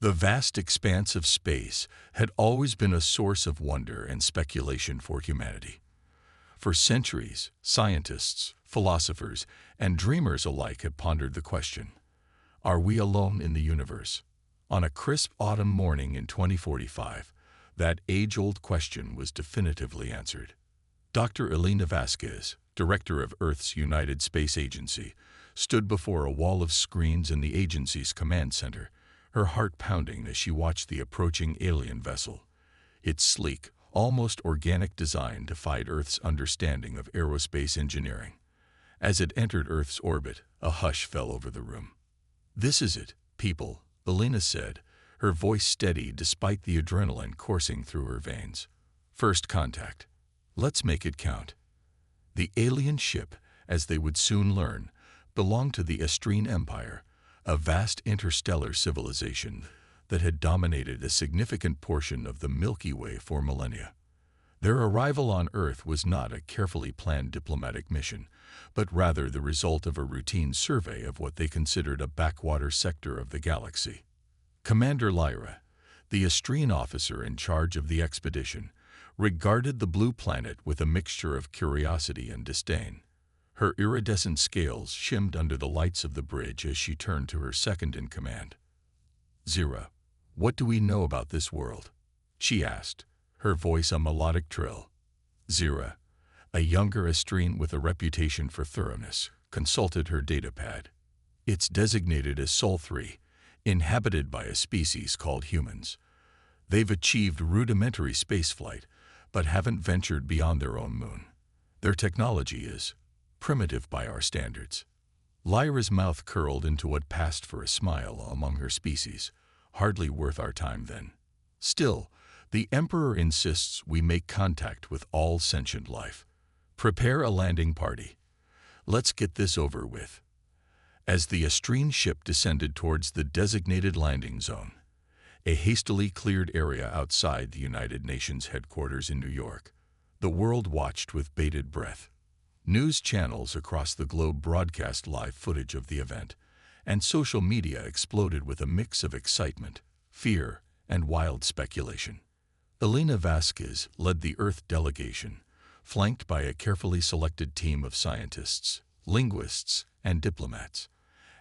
The vast expanse of space had always been a source of wonder and speculation for humanity. For centuries, scientists, philosophers, and dreamers alike had pondered the question, are we alone in the universe? On a crisp autumn morning in 2045, that age-old question was definitively answered. Dr. Elena Vasquez, director of Earth's United Space Agency, stood before a wall of screens in the agency's command center, her heart pounding as she watched the approaching alien vessel. Its sleek, almost organic design defied Earth's understanding of aerospace engineering. As it entered Earth's orbit, a hush fell over the room. "This is it, people," Elena said, her voice steady despite the adrenaline coursing through her veins. "First contact. Let's make it count." The alien ship, as they would soon learn, belonged to the Estrene Empire, a vast interstellar civilization that had dominated a significant portion of the Milky Way for millennia. Their arrival on Earth was not a carefully planned diplomatic mission, but rather the result of a routine survey of what they considered a backwater sector of the galaxy. Commander Lyra, the Estrene officer in charge of the expedition, regarded the blue planet with a mixture of curiosity and disdain. Her iridescent scales shimmed under the lights of the bridge as she turned to her second-in-command. "Zira, what do we know about this world?" she asked, her voice a melodic trill. Zira, a younger Estrene with a reputation for thoroughness, consulted her datapad. "It's designated as Sol 3, inhabited by a species called humans. They've achieved rudimentary spaceflight, but haven't ventured beyond their own moon. Their technology is primitive by our standards." Lyra's mouth curled into what passed for a smile among her species. "Hardly worth our time, then. Still, the Emperor insists we make contact with all sentient life. Prepare a landing party. Let's get this over with." As the Estrene ship descended towards the designated landing zone, a hastily cleared area outside the United Nations headquarters in New York, the world watched with bated breath. News channels across the globe broadcast live footage of the event, and social media exploded with a mix of excitement, fear, and wild speculation. Elena Vasquez led the Earth delegation, flanked by a carefully selected team of scientists, linguists, and diplomats.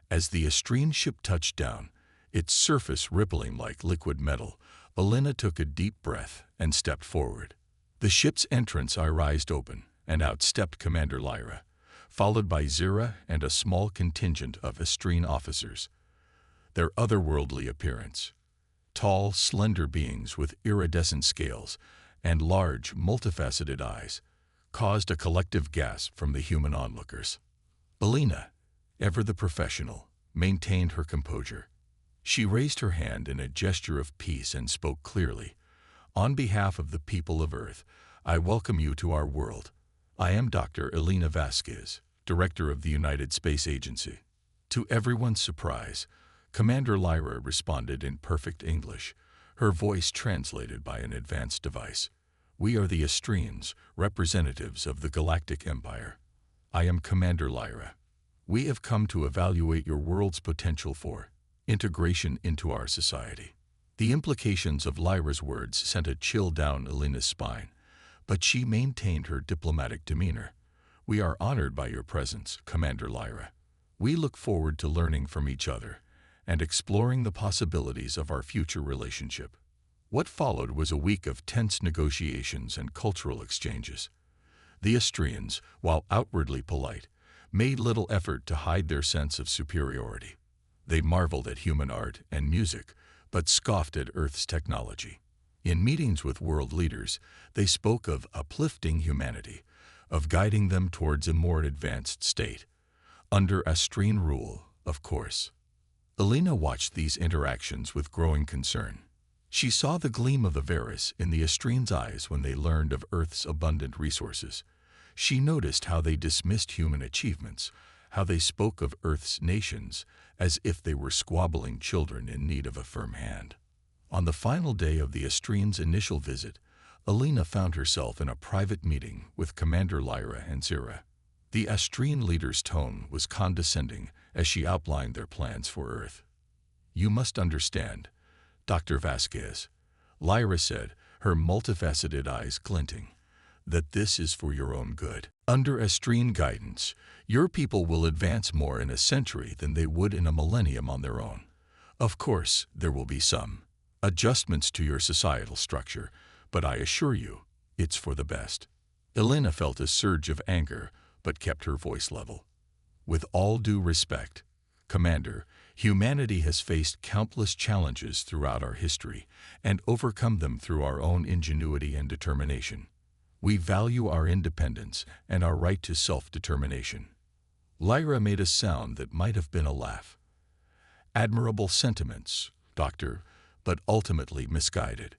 As the Estrene ship touched down, its surface rippling like liquid metal, Elena took a deep breath and stepped forward. The ship's entrance eyrised open, and out stepped Commander Lyra, followed by Zira and a small contingent of Estrene officers. Their otherworldly appearance, tall, slender beings with iridescent scales and large, multifaceted eyes, caused a collective gasp from the human onlookers. Elena, ever the professional, maintained her composure. She raised her hand in a gesture of peace and spoke clearly. "On behalf of the people of Earth, I welcome you to our world. I am Dr. Elena Vasquez, director of the United Space Agency." To everyone's surprise, Commander Lyra responded in perfect English, her voice translated by an advanced device. "We are the Estrenes, representatives of the Galactic Empire. I am Commander Lyra. We have come to evaluate your world's potential for integration into our society." The implications of Lyra's words sent a chill down Elena's spine, but she maintained her diplomatic demeanor. "We are honored by your presence, Commander Lyra. We look forward to learning from each other and exploring the possibilities of our future relationship." What followed was a week of tense negotiations and cultural exchanges. The Estrenes, while outwardly polite, made little effort to hide their sense of superiority. They marveled at human art and music, but scoffed at Earth's technology. In meetings with world leaders, they spoke of uplifting humanity, of guiding them towards a more advanced state. Under Estrene rule, of course. Elena watched these interactions with growing concern. She saw the gleam of avarice in the Estrenes' eyes when they learned of Earth's abundant resources. She noticed how they dismissed human achievements, how they spoke of Earth's nations as if they were squabbling children in need of a firm hand. On the final day of the Estrenes' initial visit, Elena found herself in a private meeting with Commander Lyra and Zira. The Estrene leader's tone was condescending as she outlined their plans for Earth. "You must understand, Dr. Vasquez, Lyra said, her multifaceted eyes glinting, that this is for your own good. Under Estrine guidance, your people will advance more in a century than they would in a millennium on their own. Of course, there will be some adjustments to your societal structure, but I assure you, it's for the best. Elena felt a surge of anger, but kept her voice level. With all due respect, Commander, humanity has faced countless challenges throughout our history and overcome them through our own ingenuity and determination. We value our independence and our right to self-determination. Lyra made a sound that might have been a laugh. Admirable sentiments, Doctor, but ultimately misguided.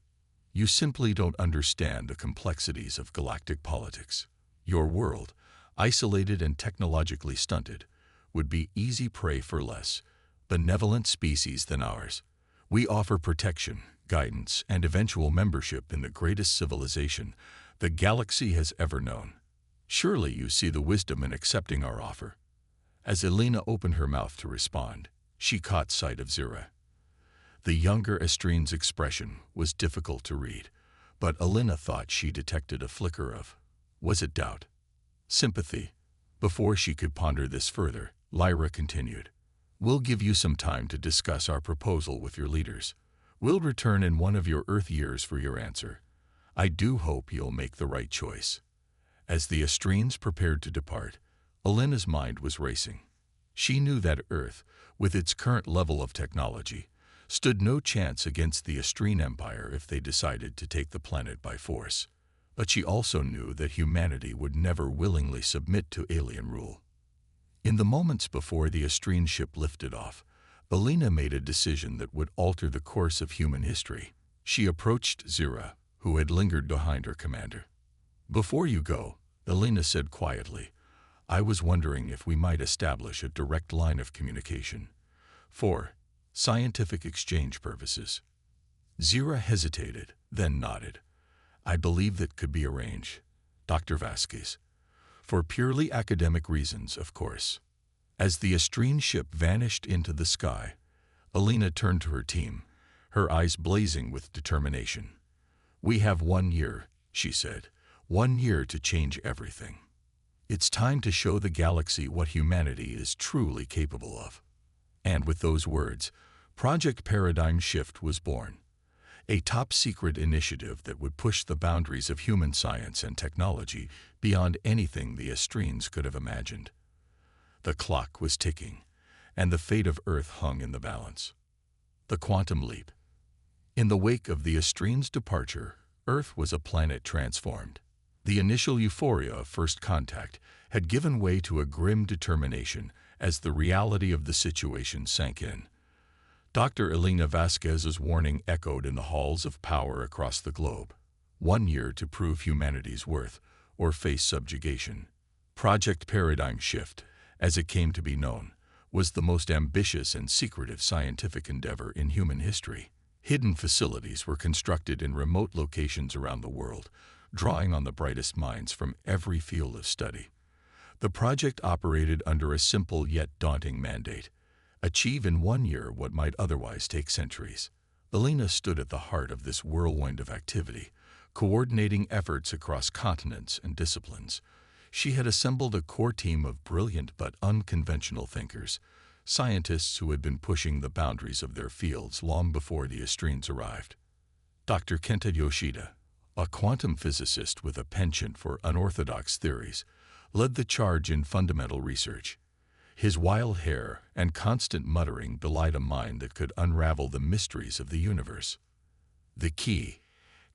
You simply don't understand the complexities of galactic politics. Your world, isolated and technologically stunted, would be easy prey for less benevolent species than ours. We offer protection, guidance, and eventual membership in the greatest civilization the galaxy has ever known. Surely you see the wisdom in accepting our offer. As Elena opened her mouth to respond, she caught sight of Zira. The younger Estrine's expression was difficult to read, but Elena thought she detected a flicker of, was it doubt? Sympathy? Before she could ponder this further, Lyra continued, "We'll give you some time to discuss our proposal with your leaders. We'll return in one of your Earth years for your answer. I do hope you'll make the right choice." As the Estrines prepared to depart, Elena's mind was racing. She knew that Earth, with its current level of technology, stood no chance against the Estrine Empire if they decided to take the planet by force. But she also knew that humanity would never willingly submit to alien rule. In the moments before the Estrine ship lifted off, Elena made a decision that would alter the course of human history. She approached Zira, who had lingered behind her commander. "Before you go," Elena said quietly, "I was wondering if we might establish a direct line of communication for scientific exchange purposes." Zira hesitated, then nodded. "I believe that could be arranged, Dr. Vasquez. For purely academic reasons, of course." As the Estrine ship vanished into the sky, Elena turned to her team, her eyes blazing with determination. "We have 1 year," she said, "1 year to change everything. It's time to show the galaxy what humanity is truly capable of." And with those words, Project Paradigm Shift was born, a top-secret initiative that would push the boundaries of human science and technology beyond anything the Estrines could have imagined. The clock was ticking, and the fate of Earth hung in the balance. The quantum leap. In the wake of the Estrines' departure, Earth was a planet transformed. The initial euphoria of first contact had given way to a grim determination as the reality of the situation sank in. Dr. Elena Vasquez's warning echoed in the halls of power across the globe. 1 year to prove humanity's worth or face subjugation. Project Paradigm Shift, as it came to be known, was the most ambitious and secretive scientific endeavor in human history. Hidden facilities were constructed in remote locations around the world, drawing on the brightest minds from every field of study. The project operated under a simple yet daunting mandate: achieve in 1 year what might otherwise take centuries. Elena stood at the heart of this whirlwind of activity, coordinating efforts across continents and disciplines. She had assembled a core team of brilliant but unconventional thinkers, scientists who had been pushing the boundaries of their fields long before the Estrines arrived. Dr. Kenta Yoshida, a quantum physicist with a penchant for unorthodox theories, led the charge in fundamental research. His wild hair and constant muttering belied a mind that could unravel the mysteries of the universe. "The key,"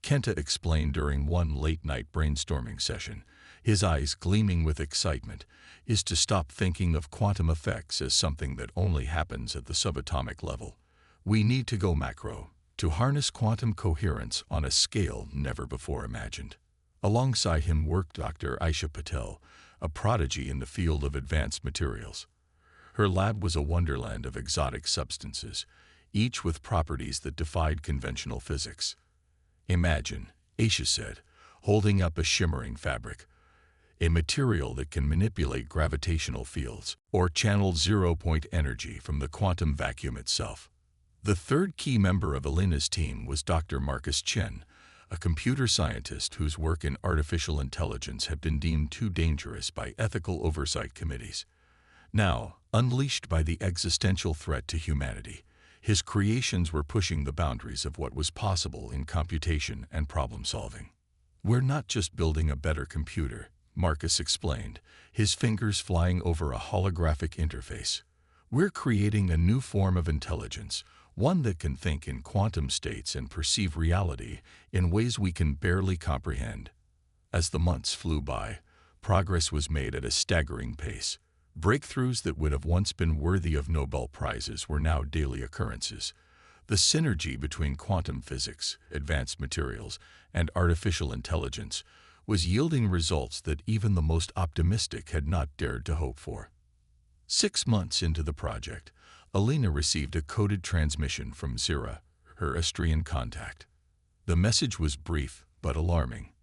Kenta explained during one late-night brainstorming session, his eyes gleaming with excitement, "is to stop thinking of quantum effects as something that only happens at the subatomic level. We need to go macro, to harness quantum coherence on a scale never before imagined." Alongside him worked Dr. Aisha Patel, a prodigy in the field of advanced materials. Her lab was a wonderland of exotic substances, each with properties that defied conventional physics. "Imagine," Aisha said, holding up a shimmering fabric, "a material that can manipulate gravitational fields or channel zero-point energy from the quantum vacuum itself. The third key member of Elena's team was Dr. Marcus Chen, a computer scientist whose work in artificial intelligence had been deemed too dangerous by ethical oversight committees. Now, unleashed by the existential threat to humanity, his creations were pushing the boundaries of what was possible in computation and problem-solving. "We're not just building a better computer," Marcus explained, his fingers flying over a holographic interface. "We're creating a new form of intelligence, one that can think in quantum states and perceive reality in ways we can barely comprehend." As the months flew by, progress was made at a staggering pace. Breakthroughs that would have once been worthy of Nobel Prizes were now daily occurrences. The synergy between quantum physics, advanced materials, and artificial intelligence was yielding results that even the most optimistic had not dared to hope for. 6 months into the project, Elena received a coded transmission from Zira, her Austrian contact. The message was brief but alarming.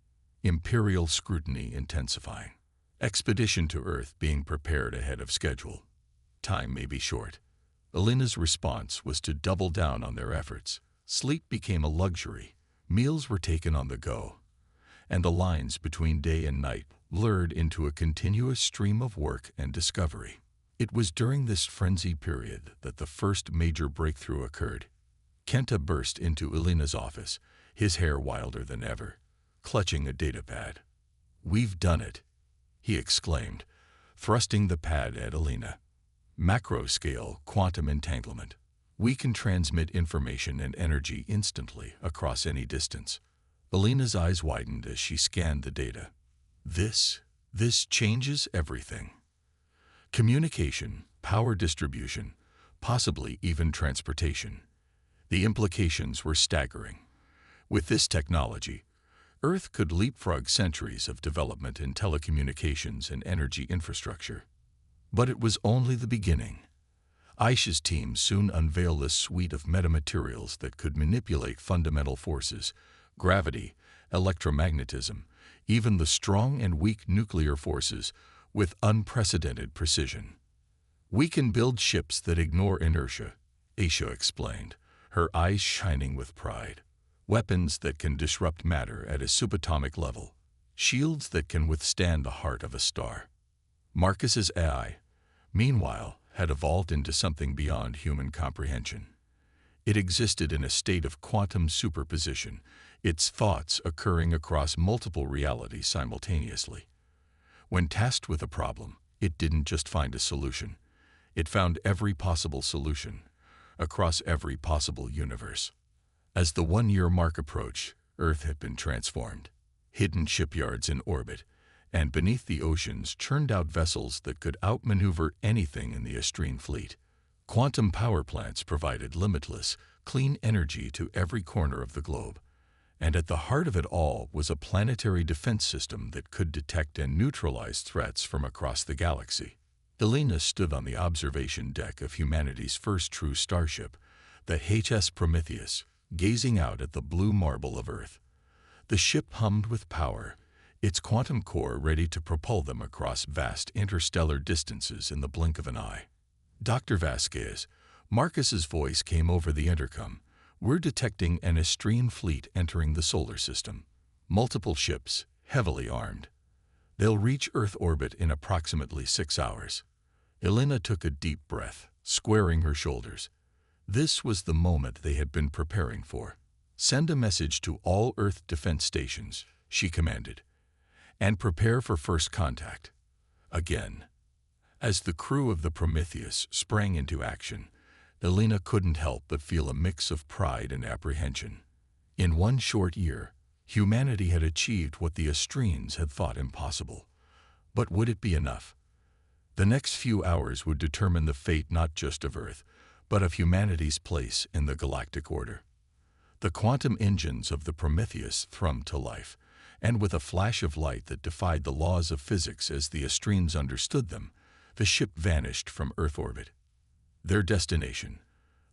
Imperial scrutiny intensifying. Expedition to Earth being prepared ahead of schedule. Time may be short. Elena's response was to double down on their efforts. Sleep became a luxury. Meals were taken on the go. And the lines between day and night blurred into a continuous stream of work and discovery. It was during this frenzied period that the first major breakthrough occurred. Kenta burst into Elena's office, his hair wilder than ever, clutching a datapad. "We've done it," he exclaimed, thrusting the pad at Elena. "Macro-scale quantum entanglement. We can transmit information and energy instantly across any distance." Elena's eyes widened as she scanned the data. This changes everything. Communication, power distribution, possibly even transportation. The implications were staggering. With this technology, Earth could leapfrog centuries of development in telecommunications and energy infrastructure. But it was only the beginning. Aisha's team soon unveiled a suite of metamaterials that could manipulate fundamental forces, gravity, electromagnetism, even the strong and weak nuclear forces, with unprecedented precision. "We can build ships that ignore inertia," Aisha explained, her eyes shining with pride. "Weapons that can disrupt matter at a subatomic level. Shields that can withstand the heart of a star." Marcus's AI, meanwhile, had evolved into something beyond human comprehension. It existed in a state of quantum superposition, its thoughts occurring across multiple realities simultaneously. When tasked with a problem, it didn't just find a solution. It found every possible solution, across every possible universe. As the 1-year mark approached, Earth had been transformed. Hidden shipyards in orbit, and beneath the oceans churned out vessels that could outmaneuver anything in the Austrian fleet. Quantum power plants provided limitless, clean energy to every corner of the globe. And at the heart of it all was a planetary defense system that could detect and neutralize threats from across the galaxy. Elena stood on the observation deck of humanity's first true starship, the HMS Prometheus, gazing out at the blue marble of Earth. The ship hummed with power, its quantum core ready to propel them across vast interstellar distances in the blink of an eye. "Dr. Vasquez," Marcus's voice came over the intercom. "We're detecting an Austrian fleet entering the solar system. Multiple ships, heavily armed. They'll reach Earth orbit in approximately 6 hours." Elena took a deep breath, squaring her shoulders. This was the moment they had been preparing for. "Send a message to all Earth defense stations," she commanded, "and prepare for first contact." Again. As the crew of the Prometheus sprang into action, Elena couldn't help but feel a mix of pride and apprehension. In 1 short year, humanity had achieved what the Austrians had thought impossible. But would it be enough? The next few hours would determine the fate not just of Earth, but of humanity's place in the galactic order. The quantum engines of the Prometheus thrummed to life, and with a flash of light that defied the laws of physics as the Austrians understood them, the ship vanished from Earth orbit. Their destination,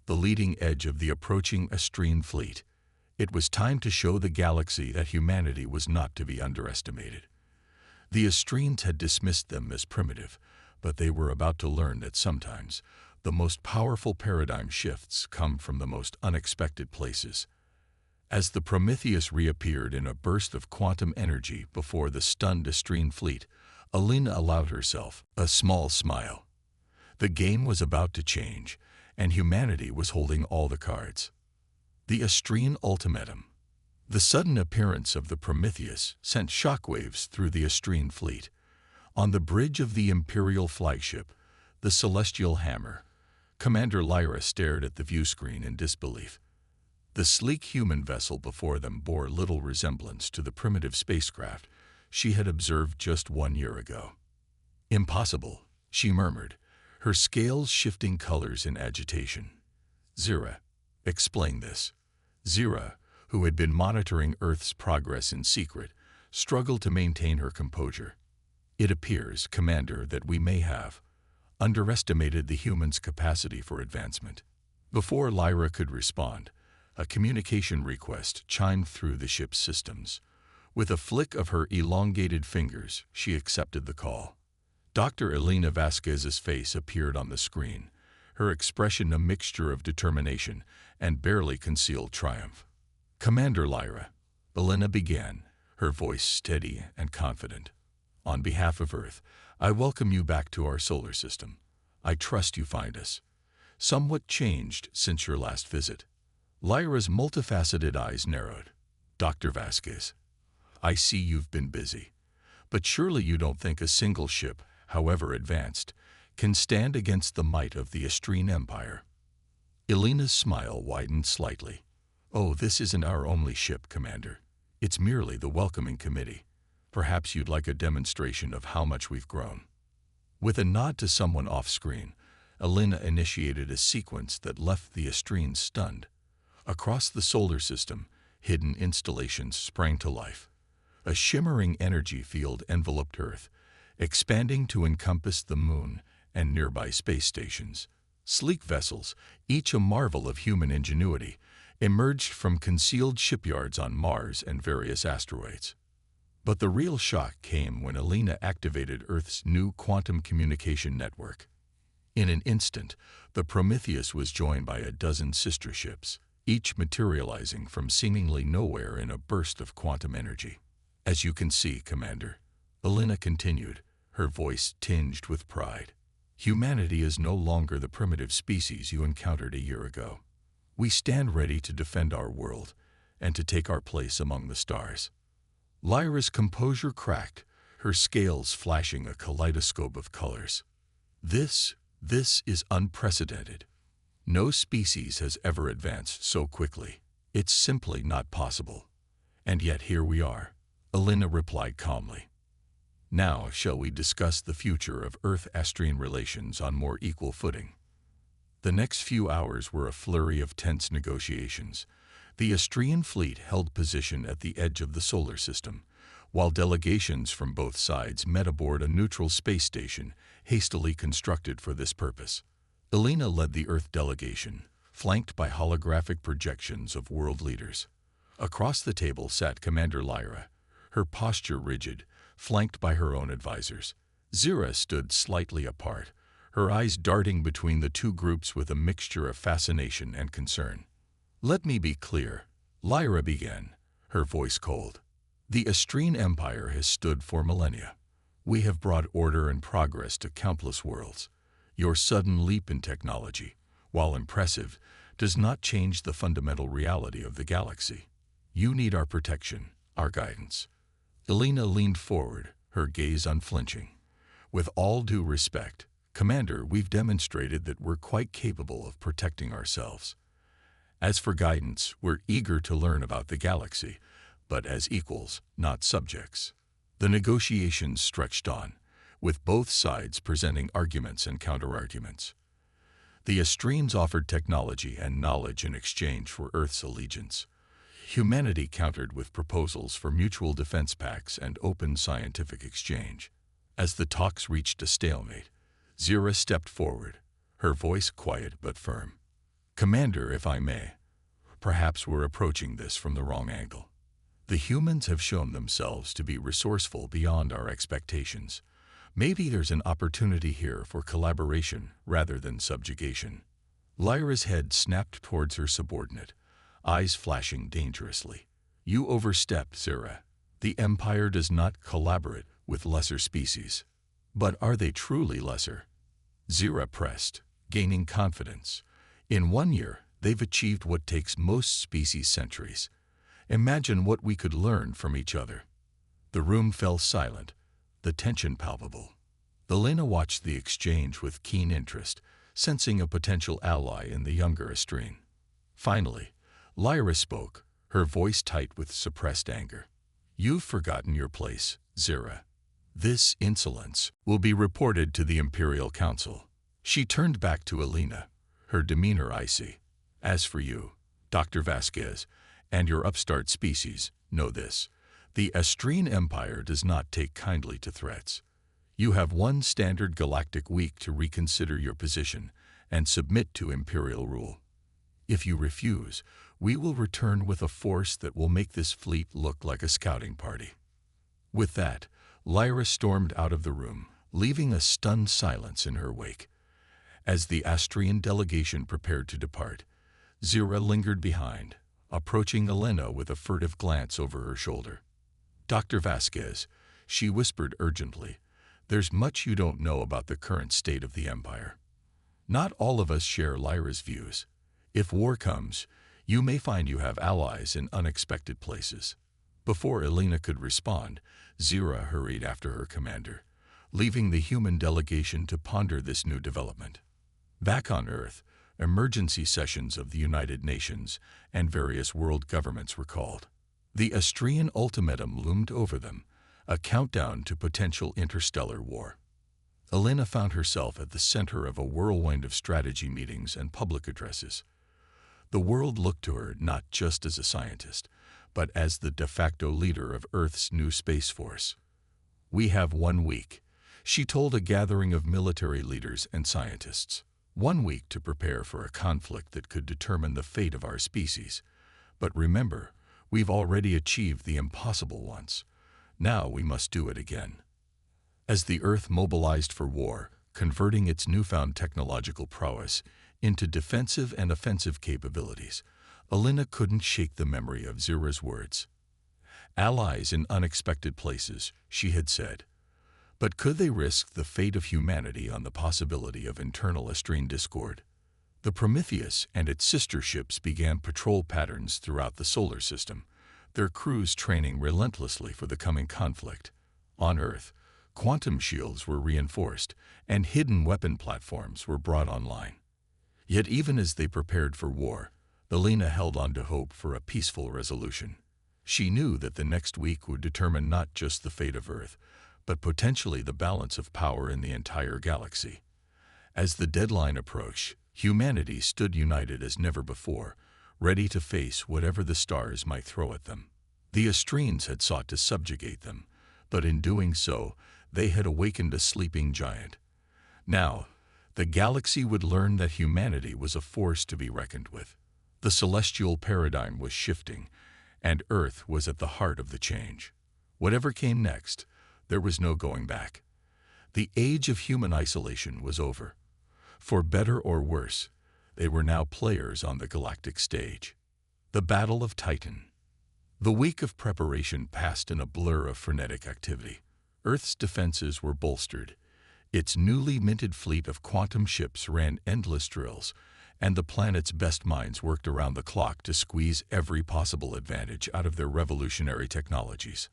the leading edge of the approaching Austrian fleet. It was time to show the galaxy that humanity was not to be underestimated. The Austrians had dismissed them as primitive, but they were about to learn that sometimes The most powerful paradigm shifts come from the most unexpected places. As the Prometheus reappeared in a burst of quantum energy before the stunned Astrine fleet, Alina allowed herself a small smile. The game was about to change, and humanity was holding all the cards. The Astrine Ultimatum. The sudden appearance of the Prometheus sent shockwaves through the Astrine fleet. On the bridge of the Imperial flagship, the Celestial Hammer, Commander Lyra stared at the viewscreen in disbelief. The sleek human vessel before them bore little resemblance to the primitive spacecraft she had observed just 1 year ago. "Impossible," she murmured, her scales shifting colors in agitation. "Zira, explain this." Zira, who had been monitoring Earth's progress in secret, struggled to maintain her composure. "It appears, Commander, that we may have underestimated the humans' capacity for advancement." Before Lyra could respond, a communication request chimed through the ship's systems. With a flick of her elongated fingers, she accepted the call. Dr. Elena Vasquez's face appeared on the screen, her expression a mixture of determination and barely concealed triumph. "Commander Lyra," Elena began, her voice steady and confident. "On behalf of Earth, I welcome you back to our solar system. I trust you find us somewhat changed since your last visit." Lyra's multifaceted eyes narrowed. "Dr. Vasquez, I see you've been busy, but surely you don't think a single ship, however advanced, can stand against the might of the Astrine Empire?" Elena's smile widened slightly. "Oh, this isn't our only ship, Commander. It's merely the welcoming committee. Perhaps you'd like a demonstration of how much we've grown." With a nod to someone off-screen, Elena initiated a sequence that left the Astrines stunned. Across the solar system, hidden installations sprang to life. A shimmering energy field enveloped Earth, expanding to encompass the Moon and nearby space stations. Sleek vessels, each a marvel of human ingenuity, emerged from concealed shipyards on Mars and various asteroids. But the real shock came when Elena activated Earth's new quantum communication network. In an instant, the Prometheus was joined by a dozen sister ships, each materializing from seemingly nowhere in a burst of quantum energy. "As you can see, Commander," Elena continued, her voice tinged with pride, "humanity is no longer the primitive species you encountered a year ago. We stand ready to defend our world and to take our place among the stars." Lyra's composure cracked, her scales flashing a kaleidoscope of colors. This is unprecedented. No species has ever advanced so quickly. It's simply not possible. And yet here we are," Elena replied calmly. "Now shall we discuss the future of Earth-Astrine relations on more equal footing?" The next few hours were a flurry of tense negotiations. The Astrian fleet held position at the edge of the solar system, while delegations from both sides met aboard a neutral space station hastily constructed for this purpose. Elena led the Earth delegation, flanked by holographic projections of world leaders. Across the table sat Commander Lyra, her posture rigid, flanked by her own advisors. Zira stood slightly apart, her eyes darting between the two groups with a mixture of fascination and concern. "Let me be clear," Lyra began, her voice cold. "The Astrine Empire has stood for millennia. We have brought order and progress to countless worlds. Your sudden leap in technology, while impressive, does not change the fundamental reality of the galaxy. You need our protection, our guidance." Elena leaned forward, her gaze unflinching. "With all due respect, Commander, we've demonstrated that we're quite capable of protecting ourselves. As for guidance, we're eager to learn about the galaxy, but as equals, not subjects." The negotiations stretched on, with both sides presenting arguments and counterarguments. The Astrines offered technology and knowledge in exchange for Earth's allegiance. Humanity countered with proposals for mutual defense pacts and open scientific exchange. As the talks reached a stalemate, Zira stepped forward, her voice quiet but firm. "Commander, if I may, perhaps we're approaching this from the wrong angle. The humans have shown themselves to be resourceful beyond our expectations, Maybe there's an opportunity here for collaboration rather than subjugation. Lyra's head snapped towards her subordinate, eyes flashing dangerously. You overstepped, Zira. The Empire does not collaborate with lesser species. But are they truly lesser? Zira pressed, gaining confidence. In 1 year, they've achieved what takes most species centuries. Imagine what we could learn from each other. The room fell silent, the tension palpable. Elena watched the exchange with keen interest, sensing a potential ally in the younger Astrine. Finally, Lyra spoke, her voice tight with suppressed anger. You've forgotten your place, Zira. This insolence will be reported to the Imperial Council. She turned back to Elena, her demeanor icy. As for you, Dr. Vasquez, and your upstart species, know this. The Astrine Empire does not take kindly to threats. You have one standard galactic week to reconsider your position and submit to Imperial rule. If you refuse, we will return with a force that will make this fleet look like a scouting party. With that, Lyra stormed out of the room, leaving a stunned silence in her wake. As the Astrian delegation prepared to depart, Zira lingered behind, approaching Elena with a furtive glance over her shoulder. Dr. Vasquez, she whispered urgently, there's much you don't know about the current state of the Empire. Not all of us share Lyra's views. If war comes, you may find you have allies in unexpected places. Before Elena could respond, Zira hurried after her commander, leaving the human delegation to ponder this new development. Back on Earth, emergency sessions of the United Nations and various world governments were called. The Astrian ultimatum loomed over them, a countdown to potential interstellar war. Elena found herself at the center of a whirlwind of strategy meetings and public addresses. The world looked to her not just as a scientist, but as the de facto leader of Earth's new space force. We have 1 week, she told a gathering of military leaders and scientists. 1 week to prepare for a conflict that could determine the fate of our species. But remember, we've already achieved the impossible once. Now we must do it again. As the Earth mobilized for war, converting its newfound technological prowess into defensive and offensive capabilities, Elena couldn't shake the memory of Zira's words. Allies in unexpected places, she had said. But could they risk the fate of humanity on the possibility of internal Astrine discord? The Prometheus and its sister ships began patrol patterns throughout the solar system, their crews training relentlessly for the coming conflict. On Earth, quantum shields were reinforced, and hidden weapon platforms were brought online. Yet even as they prepared for war, Elena held on to hope for a peaceful resolution. She knew that the next week would determine not just the fate of Earth, but potentially the balance of power in the entire galaxy. As the deadline approached, humanity stood united as never before, ready to face whatever the stars might throw at them. The Astrines had sought to subjugate them, but in doing so, they had awakened a sleeping giant. Now, the galaxy would learn that humanity was a force to be reckoned with. The celestial paradigm was shifting, and Earth was at the heart of the change. Whatever came next, there was no going back. The age of human isolation was over. For better or worse, they were now players on the galactic stage. The Battle of Titan. The week of preparation passed in a blur of frenetic activity. Earth's defenses were bolstered. Its newly minted fleet of quantum ships ran endless drills, and the planet's best minds worked around the clock to squeeze every possible advantage out of their revolutionary technologies.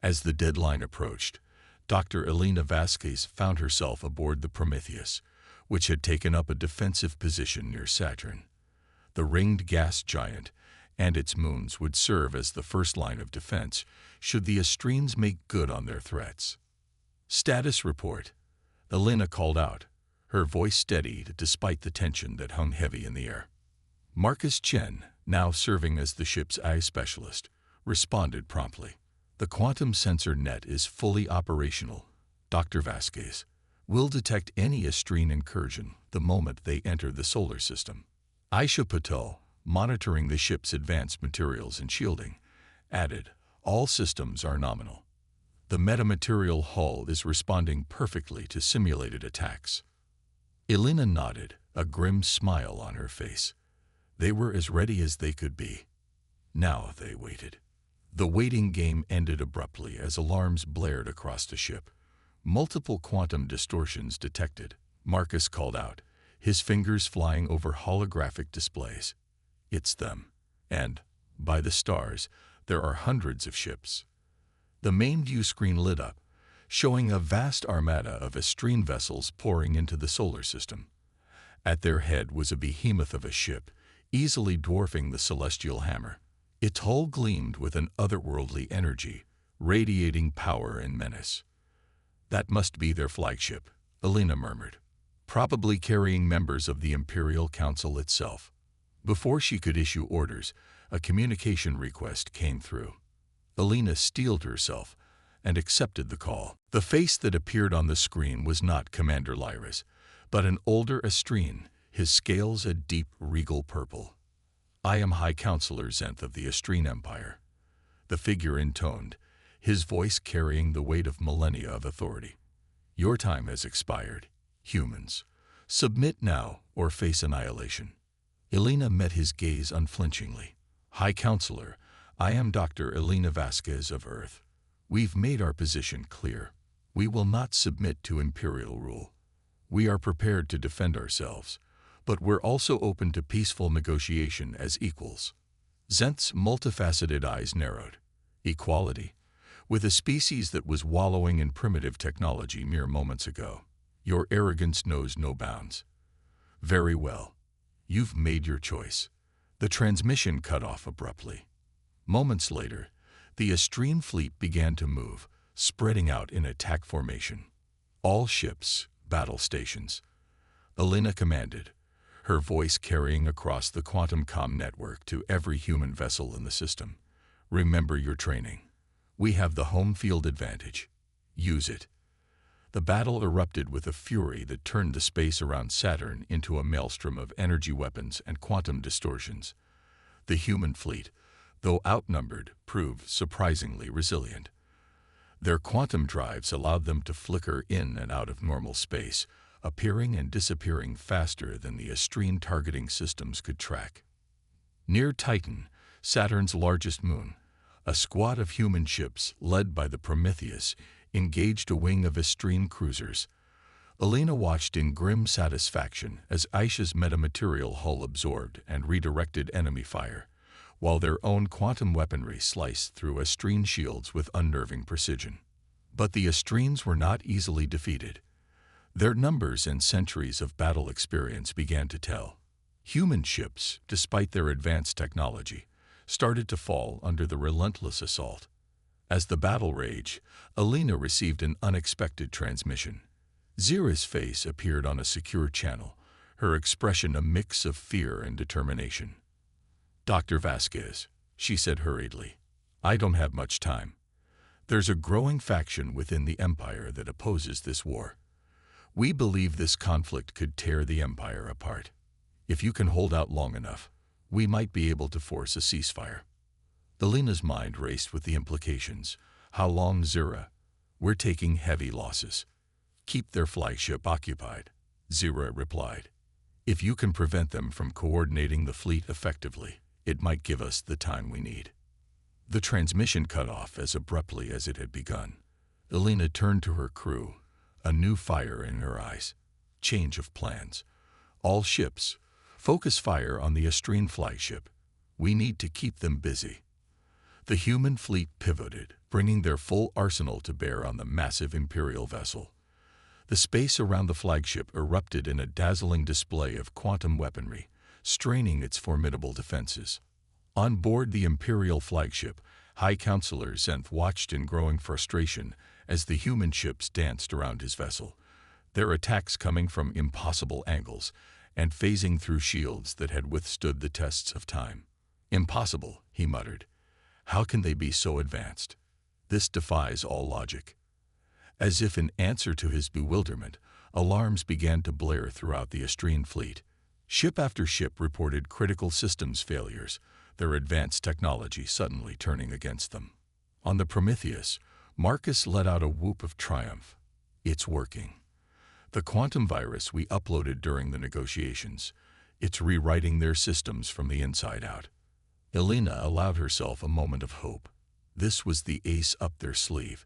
As the deadline approached, Dr. Elena Vasquez found herself aboard the Prometheus, which had taken up a defensive position near Saturn. The ringed gas giant and its moons would serve as the first line of defense should the Astrines make good on their threats. Status report, Elena called out, her voice steadied despite the tension that hung heavy in the air. Marcus Chen, now serving as the ship's eye specialist, responded promptly. The quantum sensor net is fully operational, Dr. Vasquez. We'll detect any Astrine incursion the moment they enter the solar system. Aisha Patel, monitoring the ship's advanced materials and shielding, added, all systems are nominal. The metamaterial hull is responding perfectly to simulated attacks. Elena nodded, a grim smile on her face. They were as ready as they could be. Now they waited. The waiting game ended abruptly as alarms blared across the ship. Multiple quantum distortions detected. Marcus called out, his fingers flying over holographic displays. It's them. And, by the stars, there are hundreds of ships. The main view screen lit up, showing a vast armada of Estrine vessels pouring into the solar system. At their head was a behemoth of a ship, easily dwarfing the celestial hammer. Its hull gleamed with an otherworldly energy, radiating power and menace. That must be their flagship, Elena murmured, probably carrying members of the Imperial Council itself. Before she could issue orders, a communication request came through. Elena steeled herself and accepted the call. The face that appeared on the screen was not Commander Lyra's, but an older Estrine, his scales a deep regal purple. I am High Counselor Zenth of the Estrine Empire. The figure intoned, his voice carrying the weight of millennia of authority. Your time has expired, humans. Submit now or face annihilation. Elena met his gaze unflinchingly. High Counselor, I am Dr. Elena Vasquez of Earth. We've made our position clear. We will not submit to imperial rule. We are prepared to defend ourselves, but we're also open to peaceful negotiation as equals. Zenth's multifaceted eyes narrowed. Equality? With a species that was wallowing in primitive technology mere moments ago. Your arrogance knows no bounds. Very well. You've made your choice. The transmission cut off abruptly. Moments later, the Estrine fleet began to move, spreading out in attack formation. All ships, battle stations. Elena commanded, her voice carrying across the quantum comm network to every human vessel in the system. Remember your training. We have the home field advantage. Use it. The battle erupted with a fury that turned the space around Saturn into a maelstrom of energy weapons and quantum distortions. The human fleet, though outnumbered, proved surprisingly resilient. Their quantum drives allowed them to flicker in and out of normal space, appearing and disappearing faster than the Estrine targeting systems could track. Near Titan, Saturn's largest moon, a squad of human ships led by the Prometheus engaged a wing of Estrine cruisers. Elena watched in grim satisfaction as Aisha's metamaterial hull absorbed and redirected enemy fire, while their own quantum weaponry sliced through Estrine shields with unnerving precision. But the Estrines were not easily defeated. Their numbers and centuries of battle experience began to tell. Human ships, despite their advanced technology, started to fall under the relentless assault. As the battle raged, Elena received an unexpected transmission. Zira's face appeared on a secure channel, her expression a mix of fear and determination. Dr. Vasquez, she said hurriedly, I don't have much time. There's a growing faction within the Empire that opposes this war. We believe this conflict could tear the Empire apart. If you can hold out long enough, we might be able to force a ceasefire. Elena's mind raced with the implications. How long, Zira? We're taking heavy losses. Keep their flagship occupied, Zira replied. If you can prevent them from coordinating the fleet effectively, it might give us the time we need. The transmission cut off as abruptly as it had begun. Elena turned to her crew, a new fire in her eyes. Change of plans. All ships, focus fire on the Estrine flagship. We need to keep them busy. The human fleet pivoted, bringing their full arsenal to bear on the massive Imperial vessel. The space around the flagship erupted in a dazzling display of quantum weaponry, straining its formidable defenses. On board the Imperial flagship, High Counselor Zenth watched in growing frustration as the human ships danced around his vessel, their attacks coming from impossible angles and phasing through shields that had withstood the tests of time. Impossible, he muttered. How can they be so advanced? This defies all logic. As if in answer to his bewilderment, alarms began to blare throughout the Estrine fleet. Ship after ship reported critical systems failures, their advanced technology suddenly turning against them. On the Prometheus, Marcus let out a whoop of triumph. It's working. The quantum virus we uploaded during the negotiations, it's rewriting their systems from the inside out. Elena allowed herself a moment of hope. This was the ace up their sleeve,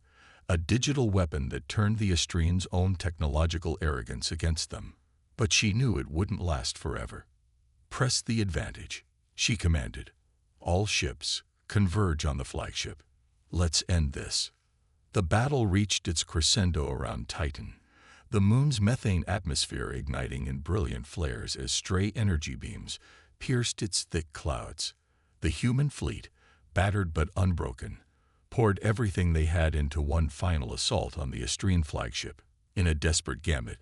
a digital weapon that turned the Astrians' own technological arrogance against them. But she knew it wouldn't last forever. Press the advantage, she commanded. All ships, converge on the flagship. Let's end this. The battle reached its crescendo around Titan, the moon's methane atmosphere igniting in brilliant flares as stray energy beams pierced its thick clouds. The human fleet, battered but unbroken, poured everything they had into one final assault on the Astrian flagship. In a desperate gambit,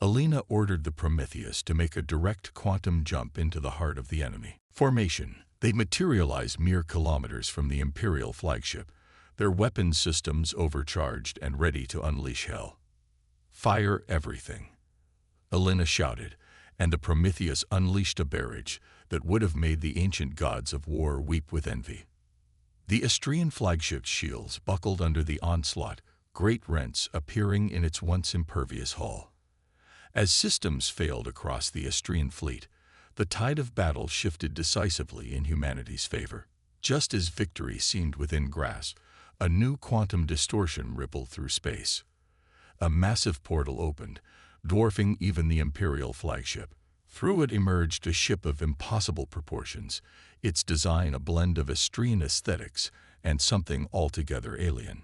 Elena ordered the Prometheus to make a direct quantum jump into the heart of the enemy. Formation. They materialized mere kilometers from the Imperial flagship, their weapons systems overcharged and ready to unleash hell. Fire everything, Elena shouted, and the Prometheus unleashed a barrage that would have made the ancient gods of war weep with envy. The Astrian flagship's shields buckled under the onslaught, great rents appearing in its once impervious hull. As systems failed across the Astrian fleet, the tide of battle shifted decisively in humanity's favor. Just as victory seemed within grasp, a new quantum distortion rippled through space. A massive portal opened, dwarfing even the Imperial flagship. Through it emerged a ship of impossible proportions, its design a blend of Astrian aesthetics and something altogether alien.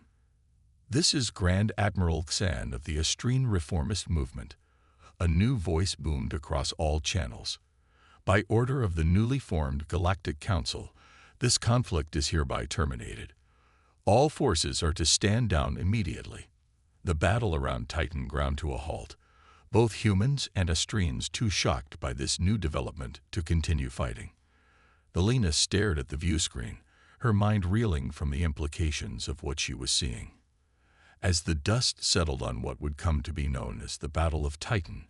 This is Grand Admiral Xan of the Astrian reformist movement. A new voice boomed across all channels. By order of the newly formed Galactic Council, this conflict is hereby terminated. All forces are to stand down immediately. The battle around Titan ground to a halt, both humans and Astrians too shocked by this new development to continue fighting. Elena stared at the view screen, her mind reeling from the implications of what she was seeing. As the dust settled on what would come to be known as the Battle of Titan,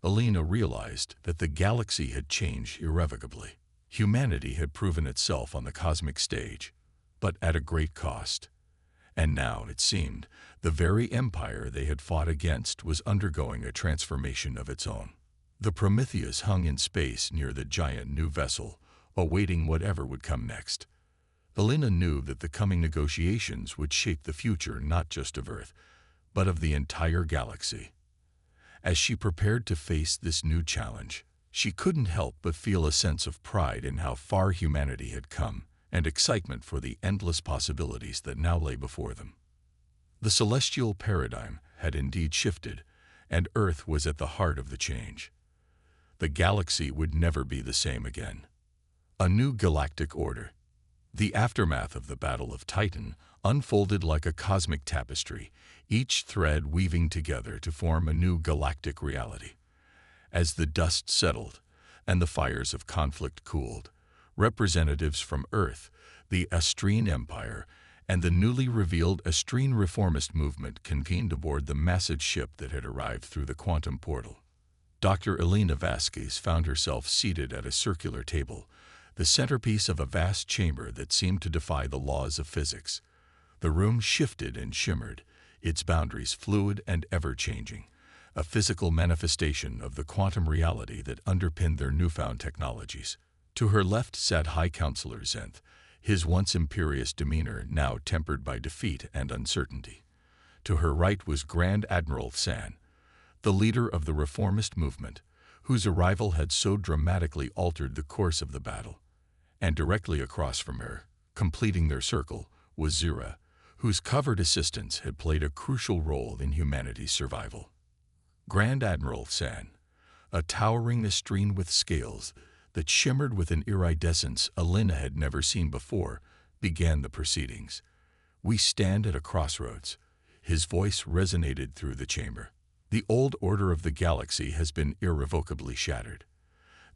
Elena realized that the galaxy had changed irrevocably. Humanity had proven itself on the cosmic stage, but at a great cost. And now, it seemed, the very empire they had fought against was undergoing a transformation of its own. The Prometheus hung in space near the giant new vessel, awaiting whatever would come next. Elena knew that the coming negotiations would shape the future not just of Earth, but of the entire galaxy. As she prepared to face this new challenge, she couldn't help but feel a sense of pride in how far humanity had come, and excitement for the endless possibilities that now lay before them. The celestial paradigm had indeed shifted, and Earth was at the heart of the change. The galaxy would never be the same again. A new galactic order. The aftermath of the Battle of Titan unfolded like a cosmic tapestry, each thread weaving together to form a new galactic reality. As the dust settled and the fires of conflict cooled, representatives from Earth, the Astrian Empire, and the newly revealed Astrian reformist movement convened aboard the massive ship that had arrived through the quantum portal. Dr. Elena Vasquez found herself seated at a circular table, the centerpiece of a vast chamber that seemed to defy the laws of physics. The room shifted and shimmered, its boundaries fluid and ever-changing, a physical manifestation of the quantum reality that underpinned their newfound technologies. To her left sat High Counselor Zenth, his once imperious demeanor now tempered by defeat and uncertainty. To her right was Grand Admiral Xan, the leader of the reformist movement, whose arrival had so dramatically altered the course of the battle. And directly across from her, completing their circle, was Zira, whose covert assistance had played a crucial role in humanity's survival. Grand Admiral Xan, a towering Astrian with scales that shimmered with an iridescence Elena had never seen before, began the proceedings. "We stand at a crossroads." His voice resonated through the chamber. "The old order of the galaxy has been irrevocably shattered.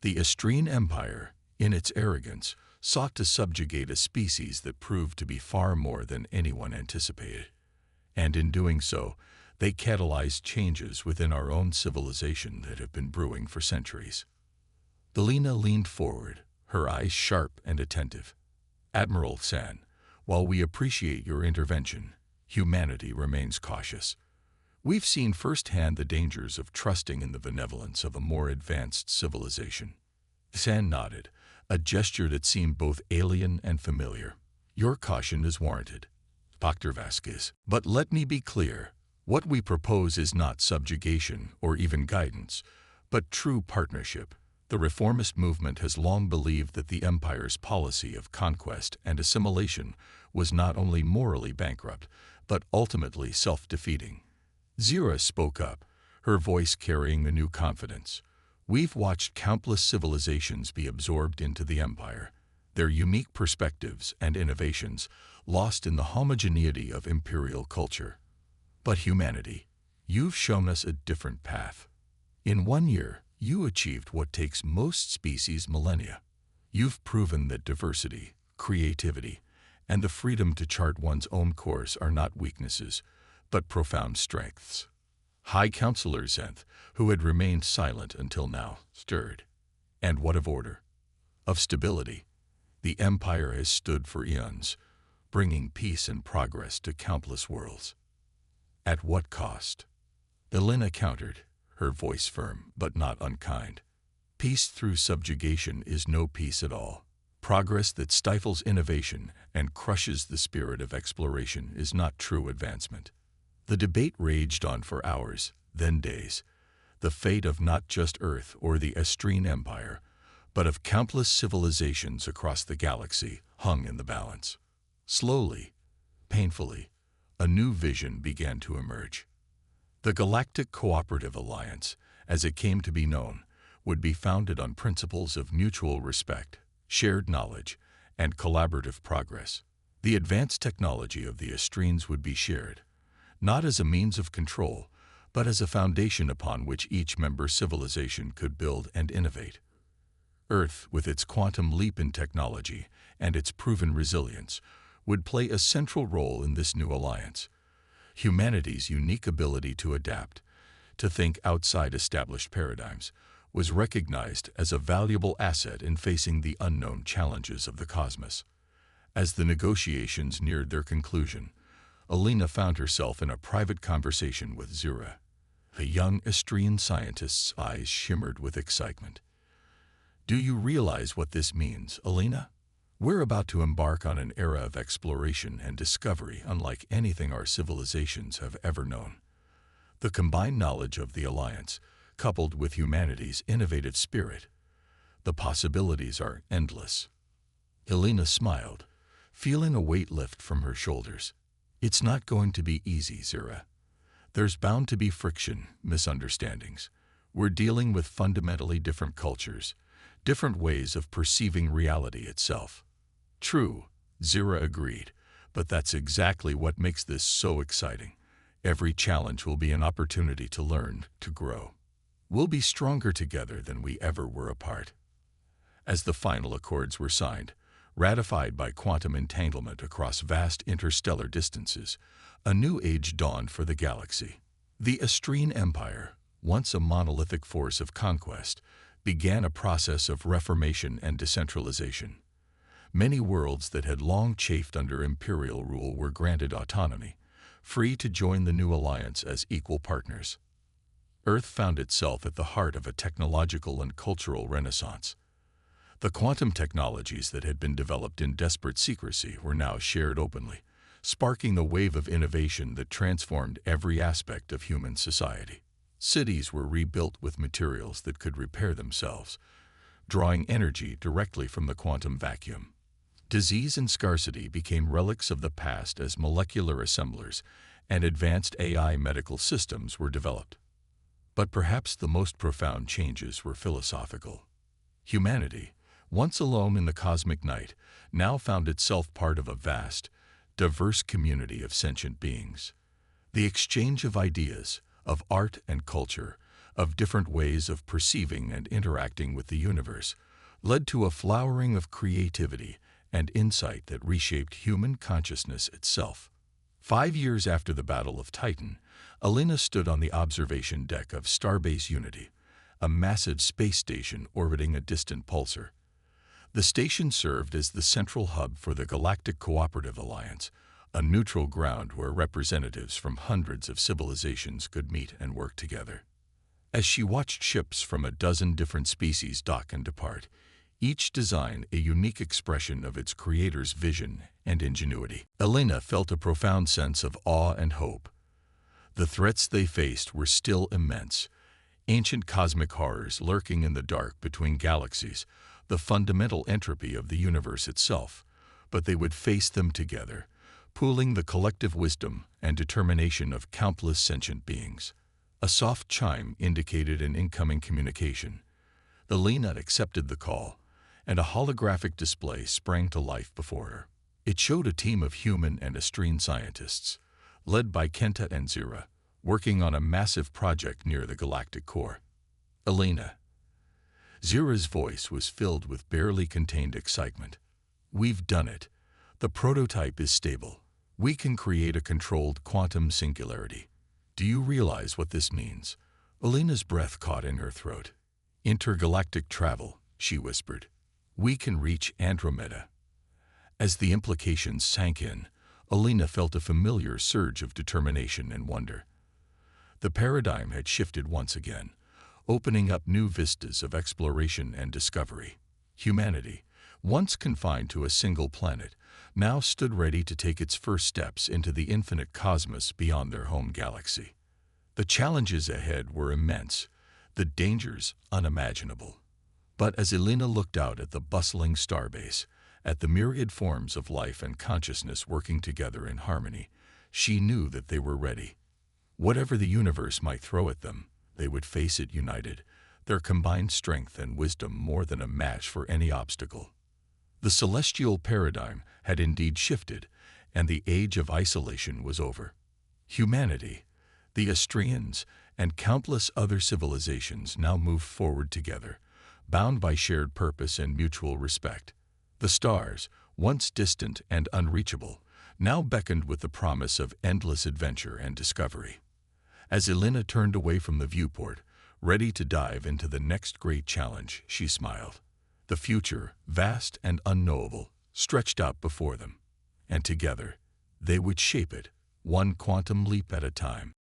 The Astrian Empire, in its arrogance, sought to subjugate a species that proved to be far more than anyone anticipated. And in doing so, they catalyzed changes within our own civilization that have been brewing for centuries." Elena leaned forward, her eyes sharp and attentive. "Admiral Xan, while we appreciate your intervention, humanity remains cautious. We've seen firsthand the dangers of trusting in the benevolence of a more advanced civilization. San nodded, a gesture that seemed both alien and familiar. Your caution is warranted, Dr. Vasquez. But let me be clear. What we propose is not subjugation or even guidance, but true partnership. The reformist movement has long believed that the Empire's policy of conquest and assimilation was not only morally bankrupt, but ultimately self-defeating. Zira spoke up, her voice carrying a new confidence. We've watched countless civilizations be absorbed into the Empire, their unique perspectives and innovations lost in the homogeneity of imperial culture. But humanity, you've shown us a different path. In 1 year, you achieved what takes most species millennia. You've proven that diversity, creativity, and the freedom to chart one's own course are not weaknesses, but profound strengths. High Counselor Zenth, who had remained silent until now, stirred. And what of order? Of stability? The Empire has stood for eons, bringing peace and progress to countless worlds. At what cost? Elena countered, her voice firm but not unkind. Peace through subjugation is no peace at all. Progress that stifles innovation and crushes the spirit of exploration is not true advancement. The debate raged on for hours, then days. The fate of not just Earth or the Estrene Empire, but of countless civilizations across the galaxy hung in the balance. Slowly, painfully, a new vision began to emerge. The Galactic Cooperative Alliance, as it came to be known, would be founded on principles of mutual respect, shared knowledge, and collaborative progress. The advanced technology of the Estrenes would be shared, not as a means of control, but as a foundation upon which each member civilization could build and innovate. Earth, with its quantum leap in technology and its proven resilience, would play a central role in this new alliance. Humanity's unique ability to adapt, to think outside established paradigms, was recognized as a valuable asset in facing the unknown challenges of the cosmos. As the negotiations neared their conclusion, Elena found herself in a private conversation with Zira. The young Estrene scientist's eyes shimmered with excitement. Do you realize what this means, Elena? We're about to embark on an era of exploration and discovery unlike anything our civilizations have ever known. The combined knowledge of the Alliance, coupled with humanity's innovative spirit, the possibilities are endless. Elena smiled, feeling a weight lift from her shoulders. It's not going to be easy, Zira. There's bound to be friction, misunderstandings. We're dealing with fundamentally different cultures, different ways of perceiving reality itself. True, Zira agreed, but that's exactly what makes this so exciting. Every challenge will be an opportunity to learn, to grow. We'll be stronger together than we ever were apart. As the final accords were signed, ratified by quantum entanglement across vast interstellar distances, a new age dawned for the galaxy. The Estrene Empire, once a monolithic force of conquest, began a process of reformation and decentralization. Many worlds that had long chafed under imperial rule were granted autonomy, free to join the new alliance as equal partners. Earth found itself at the heart of a technological and cultural renaissance. The quantum technologies that had been developed in desperate secrecy were now shared openly, sparking the wave of innovation that transformed every aspect of human society. Cities were rebuilt with materials that could repair themselves, drawing energy directly from the quantum vacuum. Disease and scarcity became relics of the past as molecular assemblers and advanced AI medical systems were developed. But perhaps the most profound changes were philosophical. Humanity, once alone in the cosmic night, now found itself part of a vast, diverse community of sentient beings. The exchange of ideas, of art and culture, of different ways of perceiving and interacting with the universe, led to a flowering of creativity and insight that reshaped human consciousness itself. 5 years after the Battle of Titan, Elena stood on the observation deck of Starbase Unity, a massive space station orbiting a distant pulsar. The station served as the central hub for the Galactic Cooperative Alliance, a neutral ground where representatives from hundreds of civilizations could meet and work together. As she watched ships from a dozen different species dock and depart, each design a unique expression of its creator's vision and ingenuity, Elena felt a profound sense of awe and hope. The threats they faced were still immense, ancient cosmic horrors lurking in the dark between galaxies, the fundamental entropy of the universe itself, but they would face them together, pooling the collective wisdom and determination of countless sentient beings. A soft chime indicated an incoming communication. Elena accepted the call, and a holographic display sprang to life before her. It showed a team of human and Astrian scientists, led by Kenta and Zira, working on a massive project near the galactic core. Elena. Zira's voice was filled with barely contained excitement. We've done it. The prototype is stable. We can create a controlled quantum singularity. Do you realize what this means? Elena's breath caught in her throat. Intergalactic travel, she whispered. We can reach Andromeda. As the implications sank in, Elena felt a familiar surge of determination and wonder. The paradigm had shifted once again, opening up new vistas of exploration and discovery. Humanity, once confined to a single planet, now stood ready to take its first steps into the infinite cosmos beyond their home galaxy. The challenges ahead were immense, the dangers unimaginable. But as Elena looked out at the bustling starbase, at the myriad forms of life and consciousness working together in harmony, she knew that they were ready. Whatever the universe might throw at them, they would face it united, their combined strength and wisdom more than a match for any obstacle. The celestial paradigm had indeed shifted, and the age of isolation was over. Humanity, the Astrians, and countless other civilizations now moved forward together, bound by shared purpose and mutual respect. The stars, once distant and unreachable, now beckoned with the promise of endless adventure and discovery. As Elena turned away from the viewport, ready to dive into the next great challenge, she smiled. The future, vast and unknowable, stretched out before them, and together they would shape it, one quantum leap at a time.